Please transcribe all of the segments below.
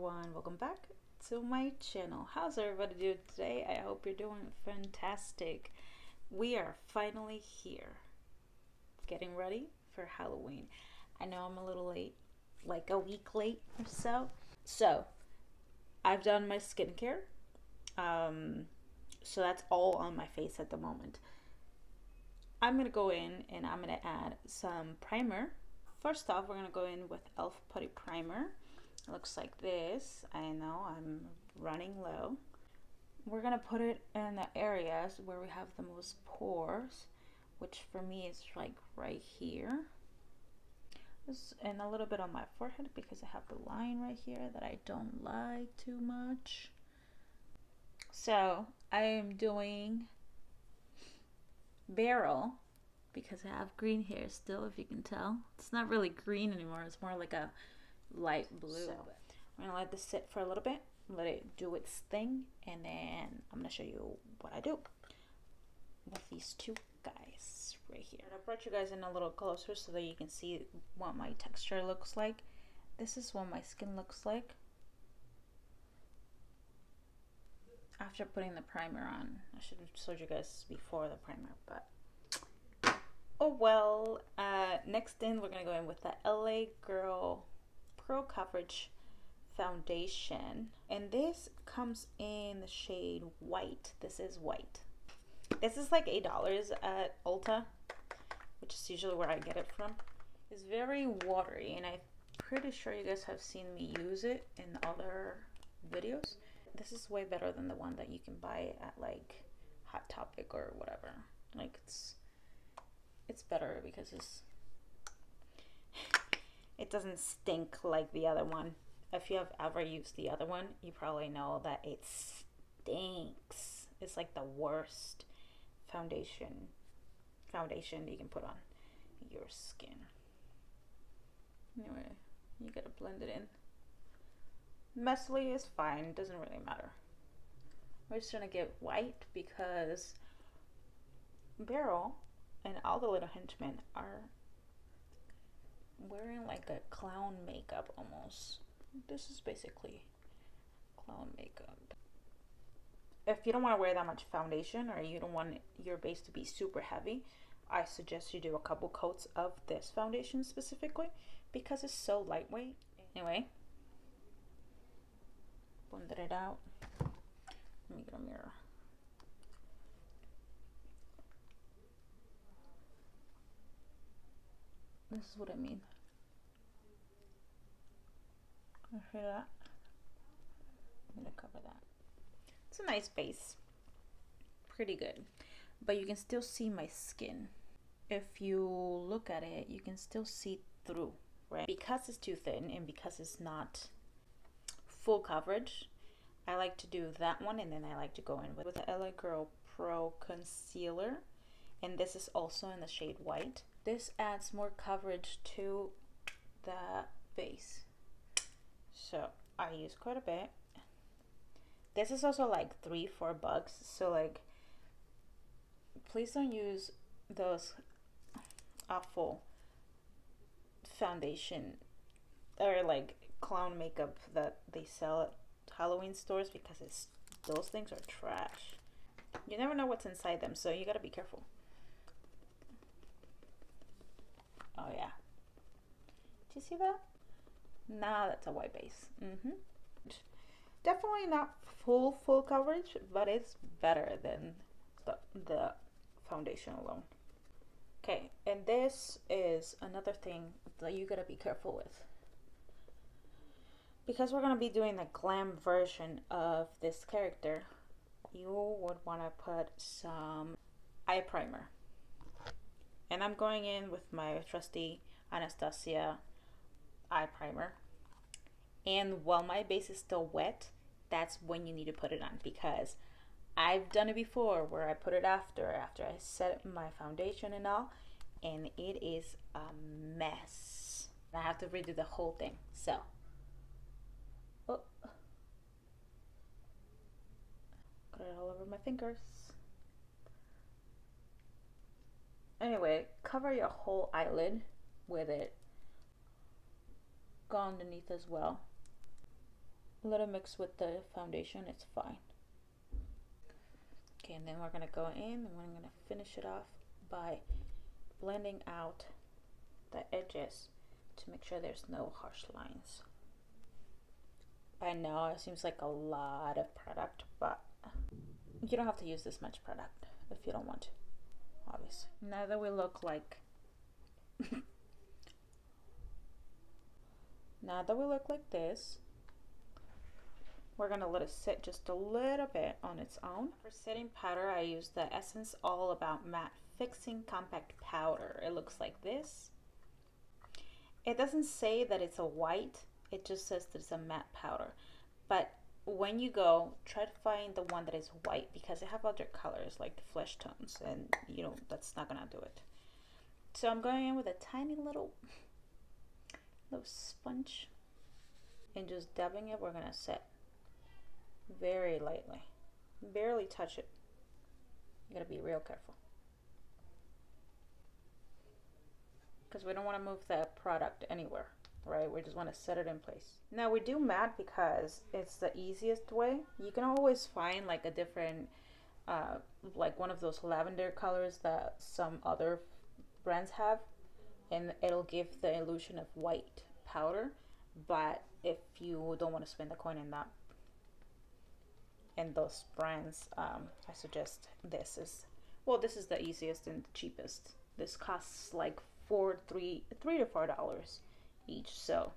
everyone, welcome back to my channel. How's everybody doing today? I hope you're doing fantastic. We are finally here, getting ready for Halloween. I know I'm a little late, like a week late or so. So I've done my skincare, so that's all on my face at the moment. I'm gonna go in and I'm gonna add some primer. First off, we're gonna go in with e.l.f. Putty Primer. It looks like this. I know I'm running low. We're gonna put it in the areas where we have the most pores, which for me is like right here. And a little bit on my forehead because I have the line right here that I don't like too much. So I am doing Barrel because I have green hair still, if you can tell. It's not really green anymore, it's more like a light blue. So I'm gonna let this sit for a little bit, let it do its thing, and then I'm gonna show you what I do with these two guys right here. I brought you guys in a little closer so that you can see what my texture looks like. This is what my skin looks like after putting the primer on. I should have showed you guys before the primer, but oh well. Next in, we're gonna go in with the LA Girl Pro Coverage Foundation, and this comes in the shade white. This is white. This is like $8 at Ulta, which is usually where I get it from. It's very watery, and I'm pretty sure you guys have seen me use it in other videos. This is way better than the one that you can buy at like Hot Topic or whatever. Like it's better because it doesn't stink like the other one. If you have ever used the other one, you probably know that it stinks. It's like the worst foundation you can put on your skin. Anyway, you gotta blend it in. Messily is fine, it doesn't really matter. We're just gonna get white because Barrel and all the little henchmen are wearing like a clown makeup almost. This is basically clown makeup. If you don't want to wear that much foundation, or you don't want your base to be super heavy, I suggest you do a couple coats of this foundation specifically because it's so lightweight. Anyway, blended it out. Let me get a mirror. This is what I mean. You hear that? I'm gonna cover that. It's a nice base. Pretty good. But you can still see my skin. If you look at it, you can still see through, right? Because it's too thin and because it's not full coverage, I like to do that one, and then I like to go in with the LA Girl Pro Concealer. And this is also in the shade white. This adds more coverage to the base. So I use quite a bit. This is also like $3-4, so like please don't use those awful foundation or like clown makeup that they sell at Halloween stores because those things are trash. You never know what's inside them, so you gotta be careful. Oh yeah. Did you see that? Nah, that's a white base. Definitely not full coverage, but it's better than the foundation alone. Okay, and this is another thing that you gotta be careful with. Because we're gonna be doing the glam version of this character, you would wanna put some eye primer. And I'm going in with my trusty Anastasia eye primer. And while my base is still wet, that's when you need to put it on, because I've done it before where I put it after I set my foundation and all, and it is a mess. I have to redo the whole thing. So, got it all over my fingers. Anyway, cover your whole eyelid with it. Go underneath as well. let it mix with the foundation, it's fine. Okay, and then we're gonna go in and we're gonna finish it off by blending out the edges to make sure there's no harsh lines. I know it seems like a lot of product, but you don't have to use this much product if you don't want to, obviously. Now that we look like now that we look like this, we're gonna let it sit just a little bit on its own. For setting powder, I use the Essence All About Matte Fixing Compact Powder. It looks like this. It doesn't say that it's a white, it just says that it's a matte powder. But when you go, try to find the one that is white, because they have other colors like the flesh tones, and you know, that's not gonna do it. So I'm going in with a tiny little sponge and just dabbing it. We're gonna set very lightly, barely touch it. You gotta be real careful, because we don't want to move the product anywhere, right? We just want to set it in place. Now we do matte because it's the easiest way. You can always find like a different like one of those lavender colors that some other brands have, and it'll give the illusion of white powder. But if you don't want to spend the coin in that, in those brands, I suggest this is, well, this is the easiest and the cheapest. This costs like $3 to $4 each, so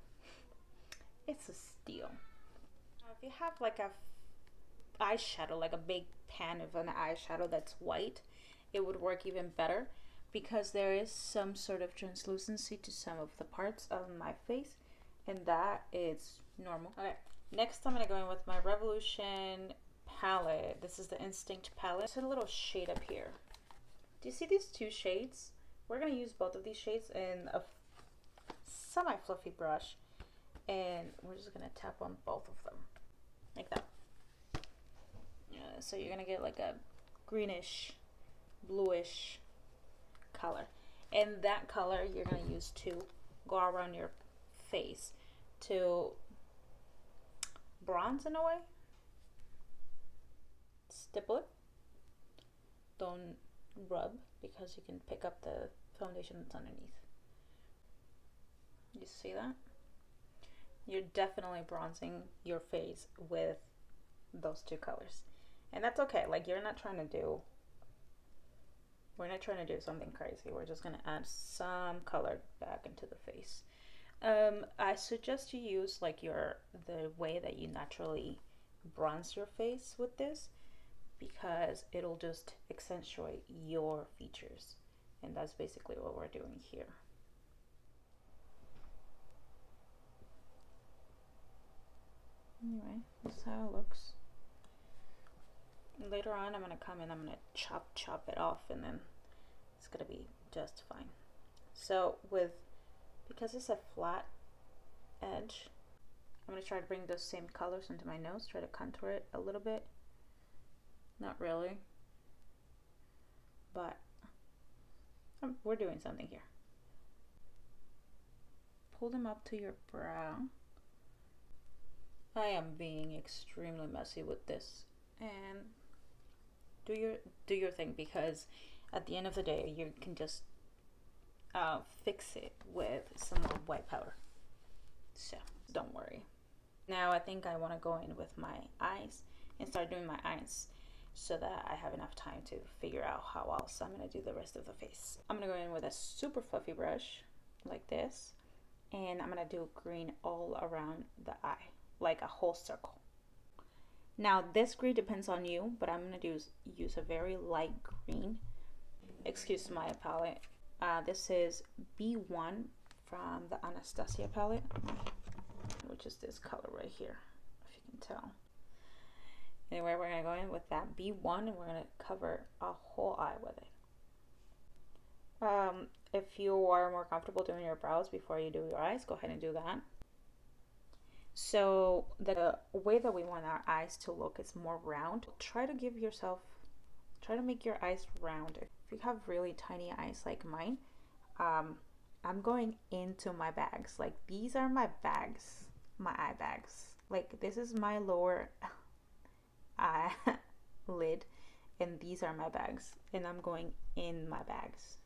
it's a steal. Now, if you have like a eyeshadow, like a big pan of an eyeshadow that's white, it would work even better, because there is some sort of translucency to some of the parts of my face, and that is normal. Okay, next I'm gonna go in with my Revolution palette. This is the Instinct palette. It's a little shade up here. Do you see these two shades? We're gonna use both of these shades in a semi-fluffy brush, and we're just gonna tap on both of them like that. So you're gonna get like a greenish, bluish color, and that color you're gonna use to go around your face to bronze in a way. Stipple it. Don't rub, because you can pick up the foundation that's underneath. You see that? You're definitely bronzing your face with those two colors, and that's okay. Like, we're not trying to do something crazy. We're just gonna add some color back into the face. I suggest you use like the way that you naturally bronze your face with this, because it'll just accentuate your features, and that's basically what we're doing here. Anyway, that's how it looks. Later on, I'm gonna come in, I'm gonna chop it off, and then it's gonna be just fine. So because it's a flat edge, I'm gonna try to bring those same colors into my nose, try to contour it a little bit. Not really, but we're doing something here. Pull them up to your brow. I am being extremely messy with this, and do your thing, because at the end of the day you can just fix it with some more white powder, so don't worry. Now I think I want to go in with my eyes and start doing my eyes, so that I have enough time to figure out how else I'm going to do the rest of the face. I'm going to go in with a super fluffy brush like this, and I'm going to do green all around the eye, like a whole circle. Now this green depends on you, but I'm going to use a very light green. Excuse my palette. This is B1 from the Anastasia palette, which is this color right here, if you can tell. Anyway, we're going to go in with that B1, and we're going to cover a whole eye with it. If you are more comfortable doing your brows before you do your eyes, go ahead and do that. So the way that we want our eyes to look is more round. Try to make your eyes round. If you have really tiny eyes like mine, I'm going into my bags. Like, these are my bags, my eye bags. Like this is my lower lid, and these are my bags, and I'm going in my bags.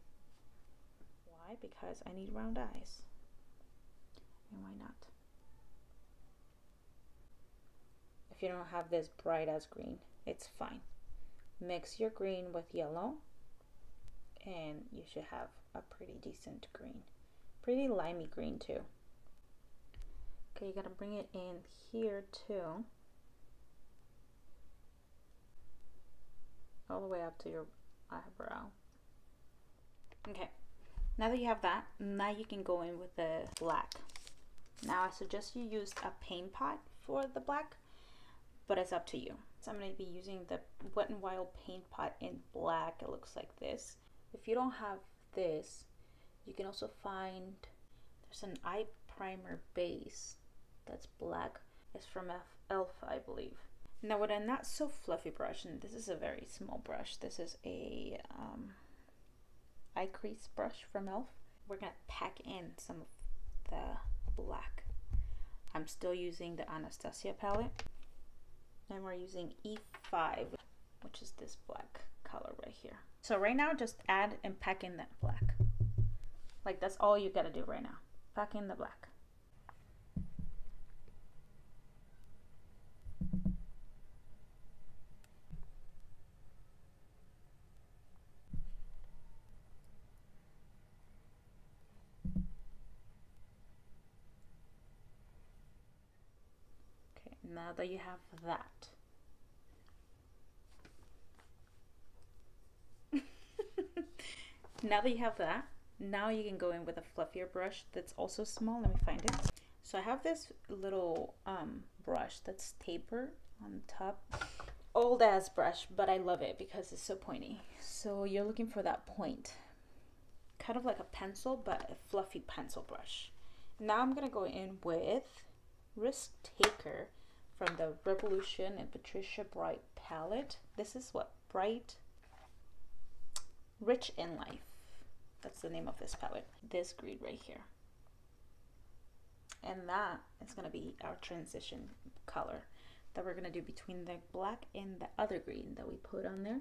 Why? Because I need round eyes. And why not? If you don't have this bright as green, it's fine. Mix your green with yellow and you should have a pretty decent green. Pretty limey green too. Okay, you gotta bring it in here too. All the way up to your eyebrow. Okay, now that you have that, now you can go in with the black. Now I suggest you use a paint pot for the black, but it's up to you. So I'm going to be using the Wet n Wild paint pot in black. It looks like this. If you don't have this, you can also find, there's an eye primer base that's black. It's from e.l.f. I believe. Now with a not so fluffy brush, and this is a very small brush, this is a eye crease brush from e.l.f. We're going to pack in some of the black. I'm still using the Anastasia palette, and we're using E5, which is this black color right here. So right now, just add and pack in that black. Like that's all you gotta do right now. Pack in the black. Now that you have that, now you can go in with a fluffier brush that's also small. Let me find it. So I have this little brush that's tapered on top. Old ass brush, but I love it because it's so pointy. So you're looking for that point. Kind of like a pencil, but a fluffy pencil brush. Now I'm gonna go in with Risk Taker from the Revolution and Patricia Bright palette. This is what? Bright Rich in Life. That's the name of this palette. This green right here. And that is going to be our transition color that we're going to do between the black and the other green that we put on there.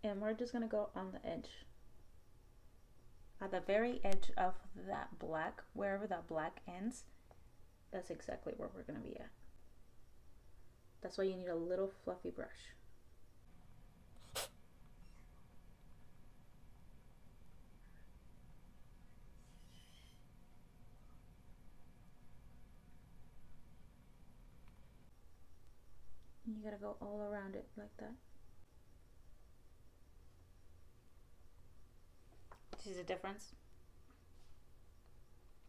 And we're just going to go on the edge. At the very edge of that black, wherever that black ends, that's exactly where we're going to be at. That's why you need a little fluffy brush. You gotta go all around it like that. See the difference?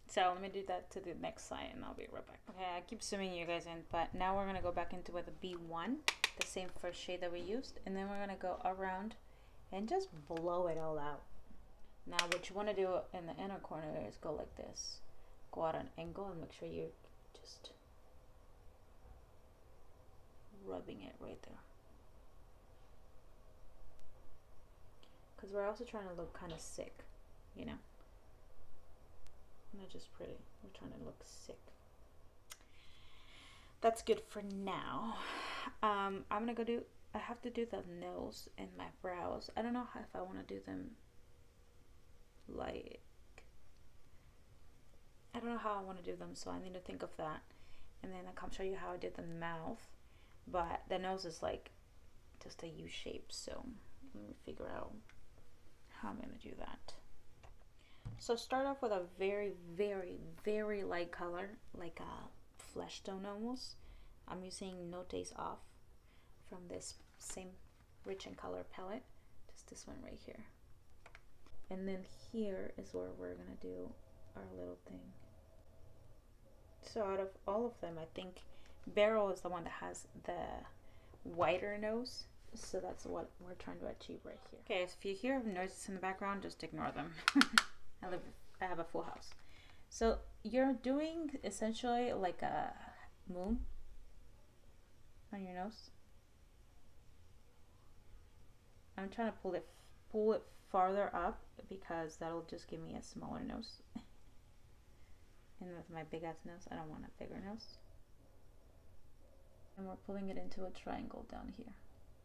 So let me do that to the next side and I'll be right back. Okay, I keep zooming you guys in, but now we're gonna go back into with the B1, the same first shade that we used, and then we're gonna go around and just blow it all out. Now what you wanna do in the inner corner is go like this. Go at an angle and make sure you're just rubbing it right there. Because we're also trying to look kind of sick, you know? Not just pretty, we're trying to look sick. That's good for now. I'm gonna go do, I have to do the nose and my brows. I don't know if I want to do them like, I don't know how I want to do them, so I need to think of that. And then I'll come show you how I did the mouth. But the nose is like just a U shape, so let me figure out how I'm gonna do that. So start off with a very, very, very light color, like a flesh tone almost. I'm using No Days Off from this same Rich in Color palette, just this one right here. And then here is where we're gonna do our little thing. So out of all of them, I think Beryl is the one that has the wider nose, so that's what we're trying to achieve right here. Okay, so if you hear noises in the background, just ignore them. I have a full house. So you're doing essentially like a moon on your nose. I'm trying to pull it farther up because that'll just give me a smaller nose. And with my big ass nose, I don't want a bigger nose. And we're pulling it into a triangle down here.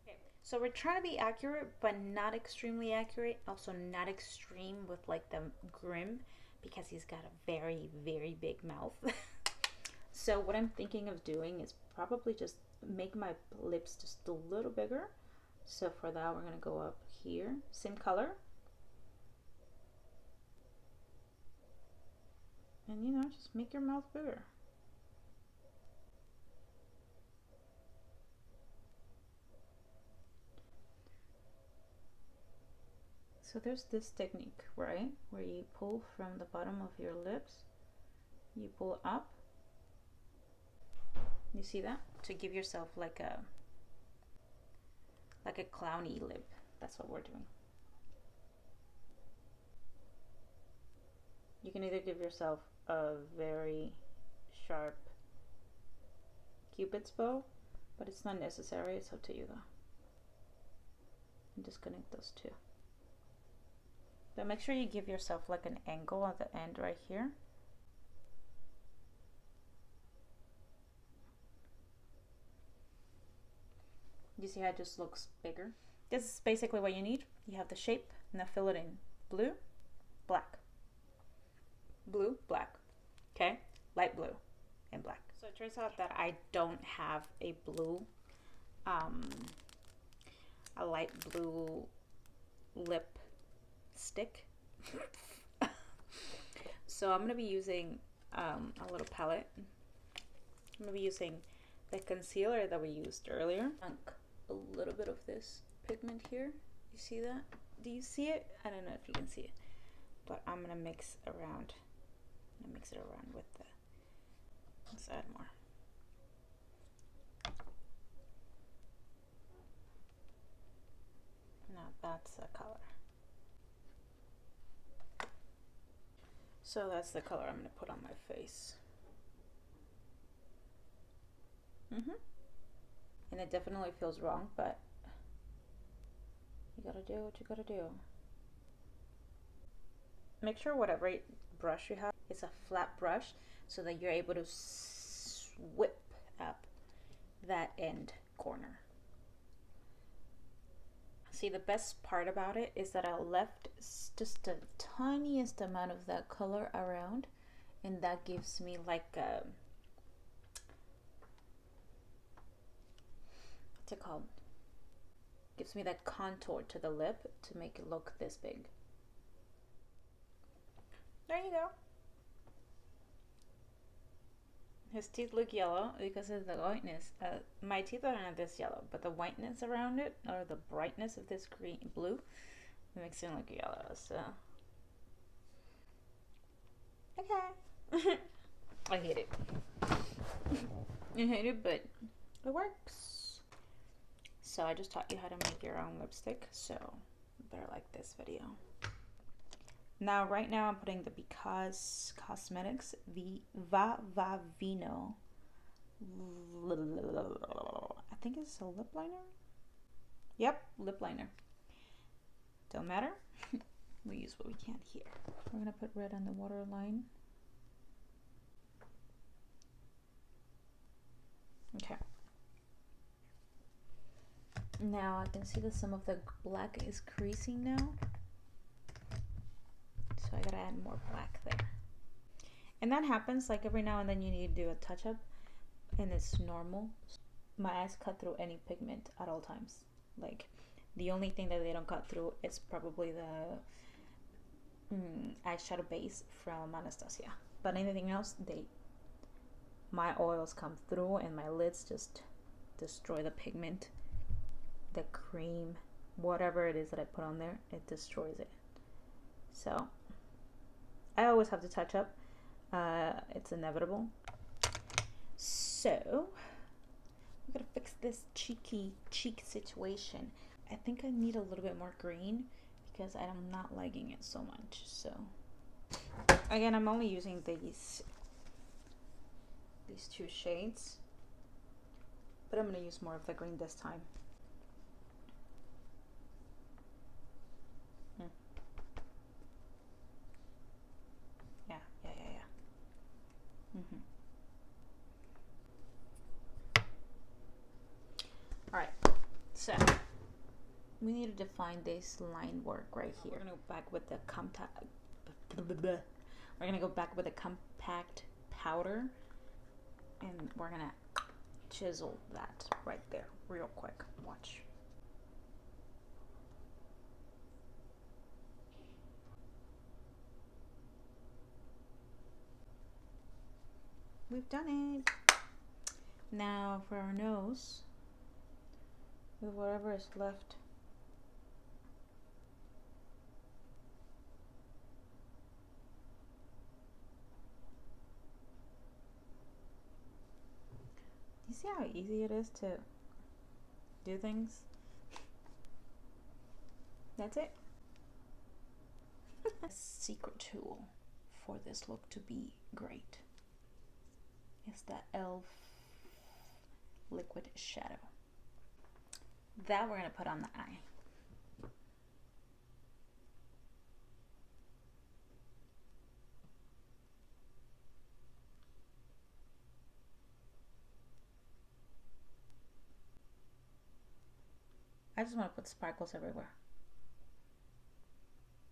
Okay, so we're trying to be accurate, but not extremely accurate. Also not extreme with like the grim, because he's got a very, very big mouth. So what I'm thinking of doing is probably just make my lips just a little bigger. So for that, we're gonna go up here, same color. And you know, just make your mouth bigger. So there's this technique, right? Where you pull from the bottom of your lips, you pull up. You see that? To give yourself like a clowny lip. That's what we're doing. You can either give yourself a very sharp Cupid's bow, but it's not necessary. It's up to you though. And disconnect those two. But make sure you give yourself like an angle at the end right here. You see how it just looks bigger? This is basically what you need. You have the shape, now fill it in blue, black. Blue, black. Okay? Light blue and black. So it turns out that I don't have a blue, a light blue lip stick. So I'm going to be using a little palette. I'm going to be using the concealer that we used earlier. A little bit of this pigment here. You see that? Do you see it? I don't know if you can see it, but I'm gonna mix around. I'm gonna mix it around with the. Let's add more. Now that's the color. So that's the color I'm gonna put on my face. And it definitely feels wrong, but you gotta do what you gotta do. Make sure whatever brush you have is a flat brush so that you're able to whip up that end corner. See, the best part about it is that I left just the tiniest amount of that color around, and that gives me like a, what's it called? Gives me that contour to the lip to make it look this big. There you go. His teeth look yellow because of the whiteness. My teeth are not this yellow, but the whiteness around it, or the brightness of this blue, makes it look yellow. So, okay. I hate it. I hate it, but it works. So I just taught you how to make your own lipstick. So you better like this video. Now, right now, I'm putting the Because Cosmetics Va Vino. I think it's a lip liner. Yep, lip liner. Don't matter. We use what we can here. We're gonna put red on the waterline. Okay. Now I can see that some of the black is creasing now. So I gotta add more black there. And that happens like every now and then. You need to do a touch up, and it's normal. My eyes cut through any pigment at all times. Like the only thing that they don't cut through is probably the eyeshadow base from Anastasia. But anything else, my oils come through, and my lids just destroy the pigment, the cream, whatever it is that I put on there, it destroys it. So I always have to touch up. It's inevitable. So I'm gonna fix this cheek situation. I think I need a little bit more green because I'm not liking it so much. So again, I'm only using these two shades, but I'm gonna use more of the green this time. we need to define this line work right here. We're gonna go back with the compact powder, and we're gonna chisel that right there real quick. Watch. We've done it. Now for our nose, with whatever is left. You see how easy it is to do things? That's it. A secret tool for this look to be great is the e.l.f. liquid shadow. That we're gonna put on the eye. I just want to put sparkles everywhere.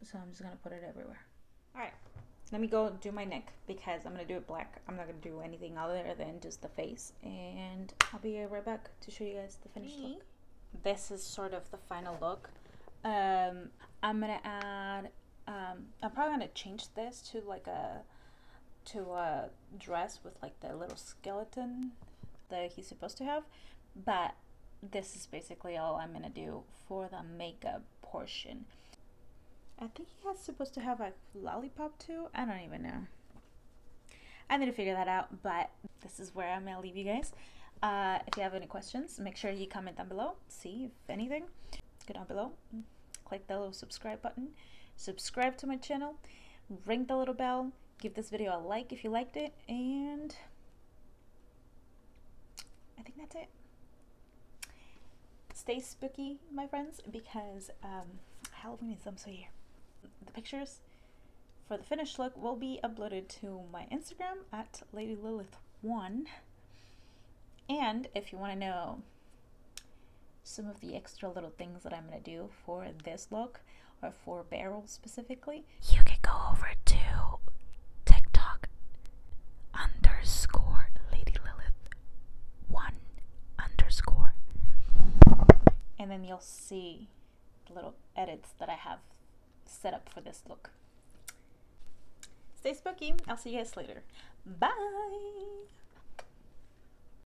So I'm just going to put it everywhere. Alright, let me go do my neck because I'm going to do it black. I'm not going to do anything other than just the face. And I'll be right back to show you guys the finished look. This is sort of the final look. I'm going to add, I'm probably going to change this to like a dress with like the little skeleton that he's supposed to have. But this is basically all I'm gonna do for the makeup portion. I think he has supposed to have a lollipop too. I don't even know. I need to figure that out, but this is where I'm gonna leave you guys. If you have any questions, make sure you comment down below. See if anything. Go down below, click the little subscribe button, subscribe to my channel, ring the little bell, give this video a like if you liked it, and I think that's it. Stay spooky, my friends, because Halloween is almost here. The pictures for the finished look will be uploaded to my Instagram at LadyLilith1. And if you want to know some of the extra little things that I'm going to do for this look, or for Beryl specifically, you can go over to TikTok _LadyLilith1_. And then you'll see the little edits that I have set up for this look. Stay spooky. I'll see you guys later. Bye!